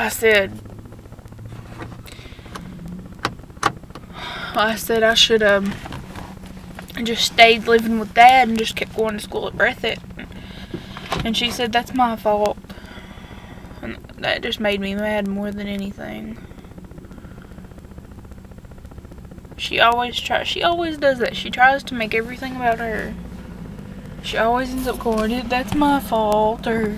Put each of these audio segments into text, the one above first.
I said I should have just stayed living with Dad and just kept going to school at Breathitt. And she said that's my fault. And that just made me mad more than anything. She always does that. She tries to make everything about her. She always ends up going, that's my fault, or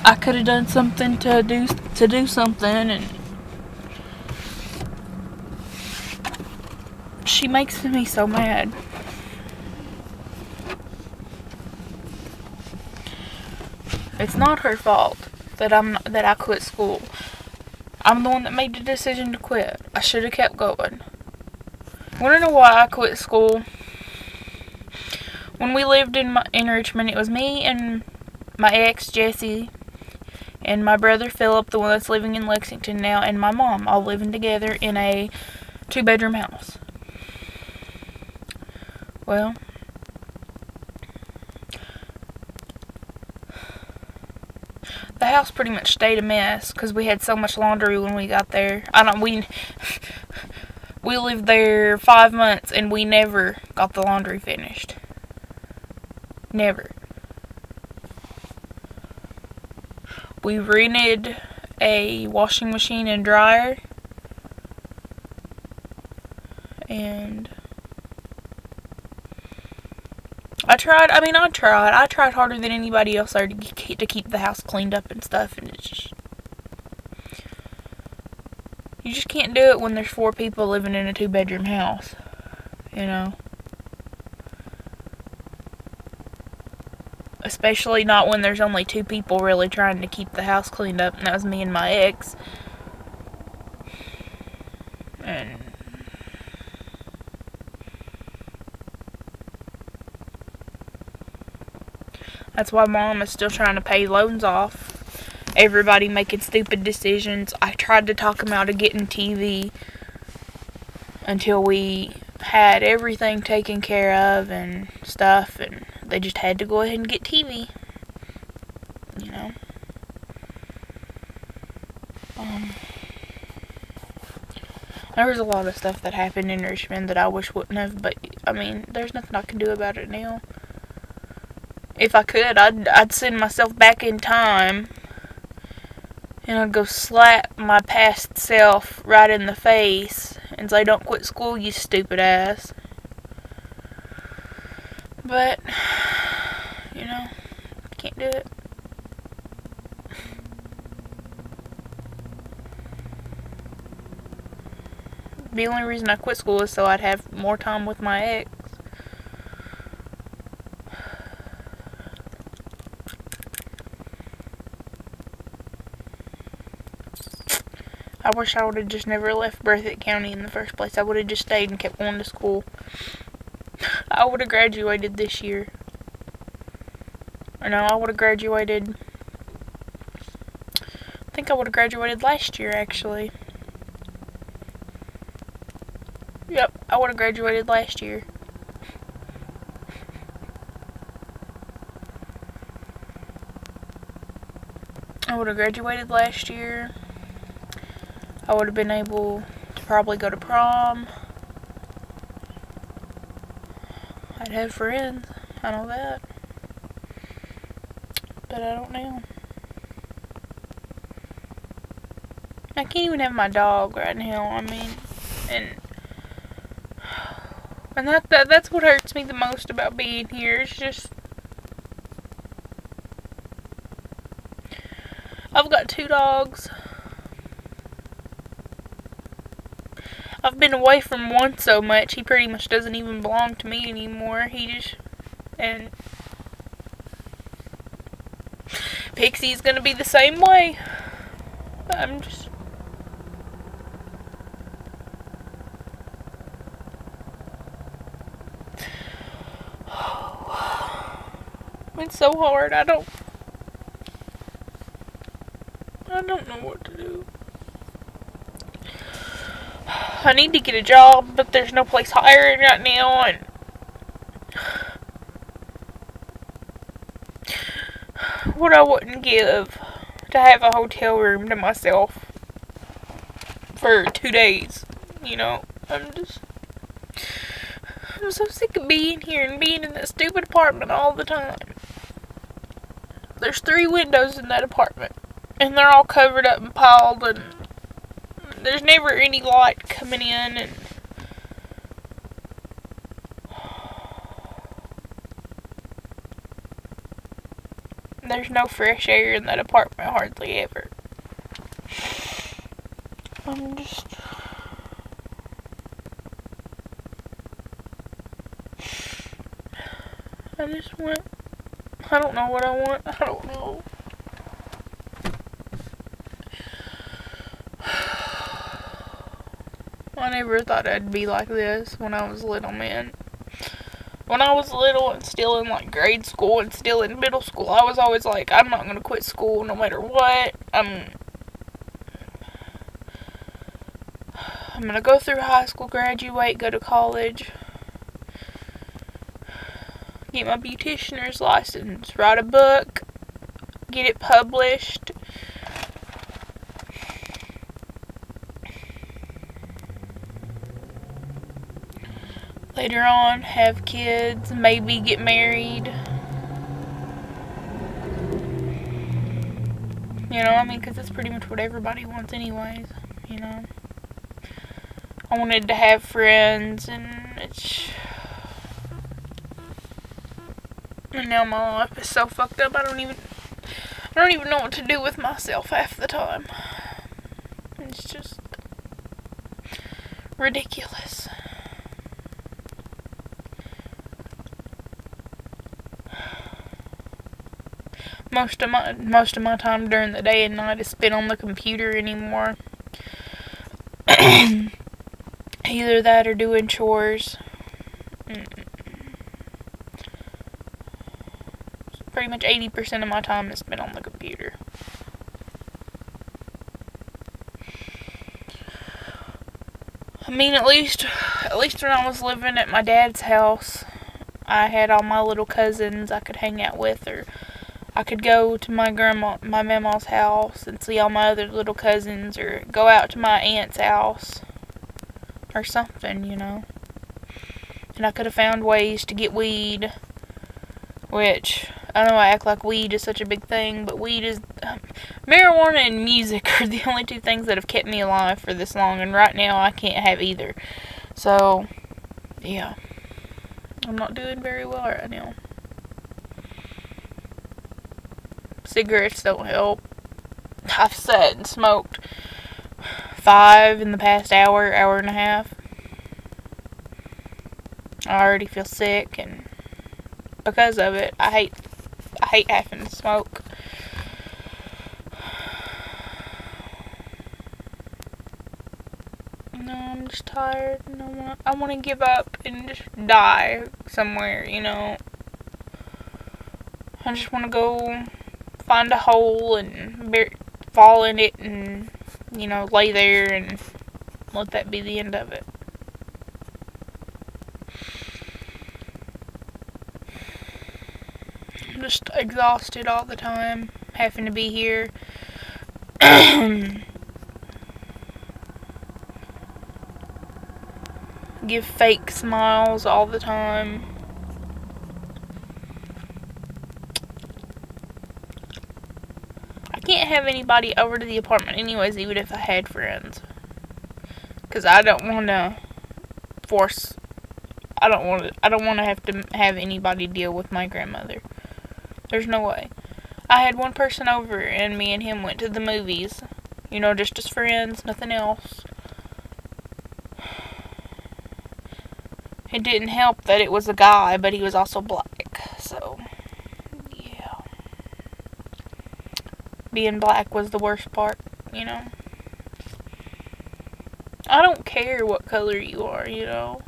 I could have done something to do something, and she makes me so mad. It's not her fault that I quit school. I'm the one that made the decision to quit. I should have kept going. Want to know why I quit school? When we lived in Richmond, it was me and my ex, Jesse, and my brother, Philip, the one that's living in Lexington now, and my mom, all living together in a 2-bedroom house. Well, the house pretty much stayed a mess because we had so much laundry when we got there. We lived there 5 months and we never got the laundry finished. Never. We rented a washing machine and dryer. And I tried harder than anybody else there to keep the house cleaned up and stuff, and it's just, you just can't do it when there's 4 people living in a 2-bedroom house, you know. Especially not when there's only 2 people really trying to keep the house cleaned up, and that was me and my ex. And that's why Mom is still trying to pay loans off. Everybody making stupid decisions. I tried to talk them out of getting TV until we had everything taken care of and stuff, and they just had to go ahead and get TV. You know? There was a lot of stuff that happened in Richmond that I wish wouldn't have, but, I mean, there's nothing I can do about it now. If I could, I'd send myself back in time, and I'd go slap my past self right in the face and say, don't quit school, you stupid ass. But, you know, can't do it. The only reason I quit school is so I'd have more time with my ex. I wish I would have just never left Breathitt County in the first place. I would have just stayed and kept going to school. I would have graduated this year. Or no, I would have graduated. I think I would have graduated last year, actually. Yep, I would have graduated last year. I would have graduated last year. I would have been able to probably go to prom. I'd have friends. I know that. But I don't know. I can't even have my dog right now. I mean, and that's what hurts me the most about being here. It's just, I've got 2 dogs. I've been away from one so much, he pretty much doesn't even belong to me anymore. And Pixie's gonna be the same way. I'm just, it's so hard. I don't know what to do. I need to get a job, but there's no place hiring right now, and what I wouldn't give to have a hotel room to myself for 2 days. You know, I'm so sick of being here and being in that stupid apartment all the time. There's 3 windows in that apartment, and they're all covered up and piled, and there's never any light coming in, and there's no fresh air in that apartment hardly ever. I don't know what I want. I don't know. I never thought I'd be like this when I was little, man. When I was little and still in like grade school and still in middle school, I was always like, I'm not gonna quit school no matter what. I'm gonna go through high school, graduate, go to college, get my beauticianer's license, write a book, get it published. Later on, have kids, maybe get married. You know, I mean, because that's pretty much what everybody wants anyways, you know. I wanted to have friends, and now my life is so fucked up, I don't even know what to do with myself half the time. It's just ridiculous. Most of my time during the day and night is spent on the computer anymore. Either that or doing chores. Pretty much 80% of my time is spent on the computer. I mean, at least when I was living at my dad's house, I had all my little cousins I could hang out with, or I could go to my mama's house and see all my other little cousins, or go out to my aunt's house, or something, you know. And I could have found ways to get weed, which, I know I act like weed is such a big thing, but weed is, marijuana and music are the only 2 things that have kept me alive for this long, and right now I can't have either. So, yeah. I'm not doing very well right now. Cigarettes don't help. I've sat and smoked 5 in the past hour and a half. I already feel sick, and because of it, I hate having to smoke. No, I'm just tired, and I want to give up and just die somewhere, you know. I just want to go find a hole and fall in it and, you know, lay there and let that be the end of it. I'm just exhausted all the time, having to be here. Give fake smiles all the time. I can't have anybody over to the apartment anyways, even if I had friends. Because I don't want to force, I don't want to have anybody deal with my grandmother. There's no way. I had one person over, and me and him went to the movies. You know, just as friends, nothing else. It didn't help that it was a guy, but he was also black, so, yeah. Being black was the worst part, you know. I don't care what color you are, you know.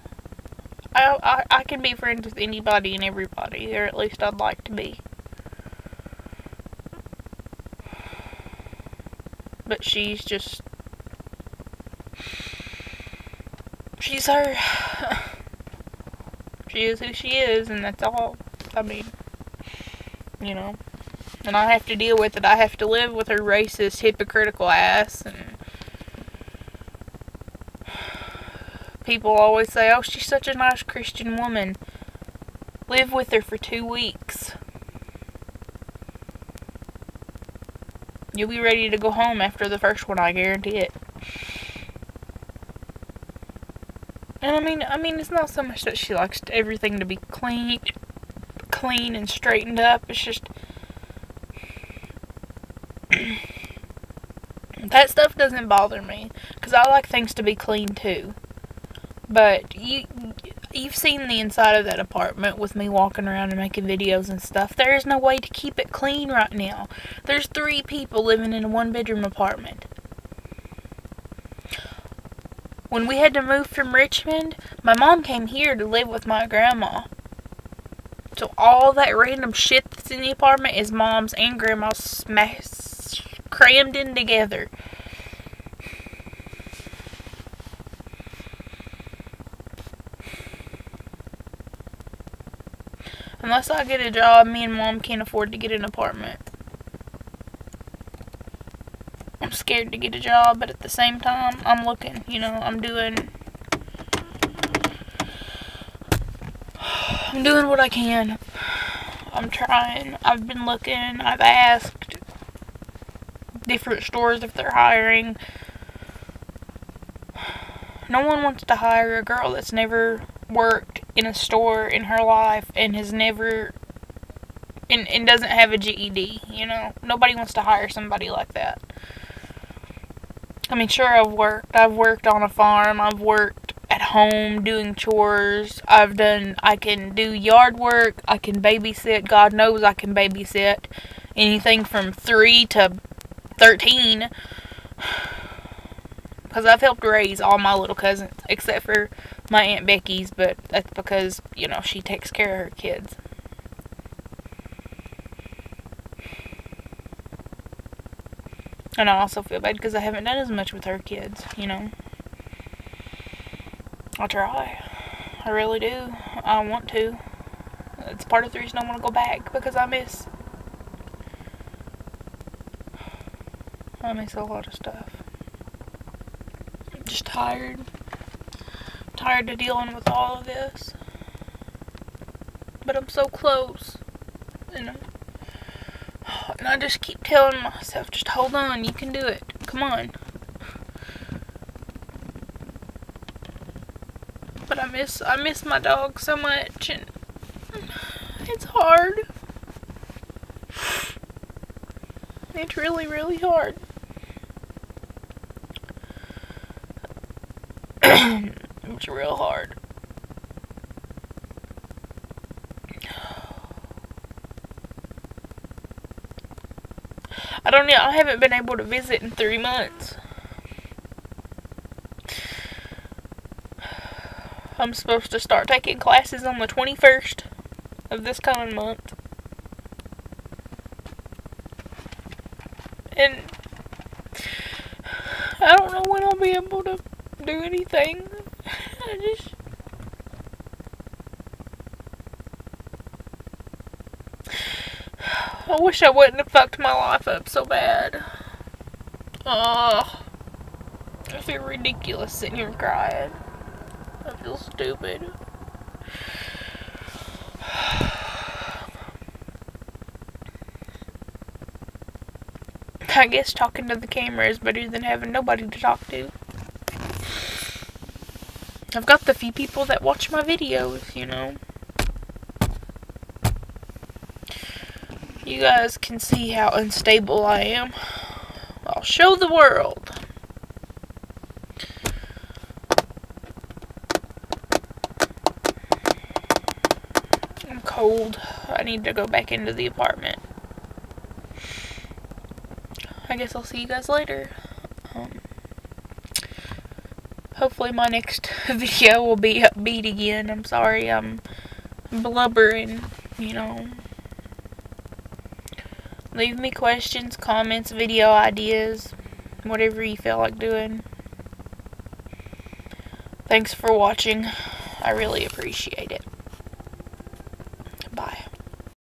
I can be friends with anybody and everybody, or at least I'd like to be. But she's just, she's her. She is who she is, and that's all. I mean, you know. And I have to deal with it. I have to live with her racist, hypocritical ass. And people always say, oh, she's such a nice Christian woman. Live with her for 2 weeks. You'll be ready to go home after the first one, I guarantee it. And I mean, it's not so much that she likes everything to be clean and straightened up. It's just that stuff doesn't bother me, because I like things to be clean too. But you've seen the inside of that apartment with me walking around and making videos and stuff. There is no way to keep it clean right now. There's 3 people living in a 1-bedroom apartment. When we had to move from Richmond, my mom came here to live with my grandma. So all that random shit that's in the apartment is mom's and grandma's crammed in together. Unless I get a job, me and mom can't afford to get an apartment. I'm scared to get a job, but at the same time, I'm looking, you know, I'm doing what I can. I'm trying. I've been looking. I've asked different stores if they're hiring. No one wants to hire a girl that's never worked in a store in her life and has never and doesn't have a GED, you know. Nobody wants to hire somebody like that. I mean, sure, I've worked on a farm, I've worked at home doing chores, I can do yard work, I can babysit, God knows I can babysit anything from 3 to 13, because I've helped raise all my little cousins, except for my Aunt Becky's, but that's because, you know, she takes care of her kids. And I also feel bad because I haven't done as much with her kids, you know. I try. I really do. I want to. It's part of the reason I want to go back, because I miss a lot of stuff. I'm just tired. Tired of dealing with all of this. But I'm so close. And I just keep telling myself, just hold on, you can do it. Come on. But I miss my dog so much, and it's hard. It's really, really hard. It's real hard. I don't know, I haven't been able to visit in 3 months. I'm supposed to start taking classes on the 21st of this coming month. And I don't know when I'll be able to do anything. I wish I wouldn't have fucked my life up so bad. I feel ridiculous sitting here crying. I feel stupid. I guess talking to the camera is better than having nobody to talk to. I've got the few people that watch my videos, you know. You guys can see how unstable I am. I'll show the world. I'm cold. I need to go back into the apartment. I guess I'll see you guys later. Hopefully my next video will be upbeat again. I'm sorry I'm blubbering, you know. Leave me questions, comments, video ideas, whatever you feel like doing. Thanks for watching. I really appreciate it.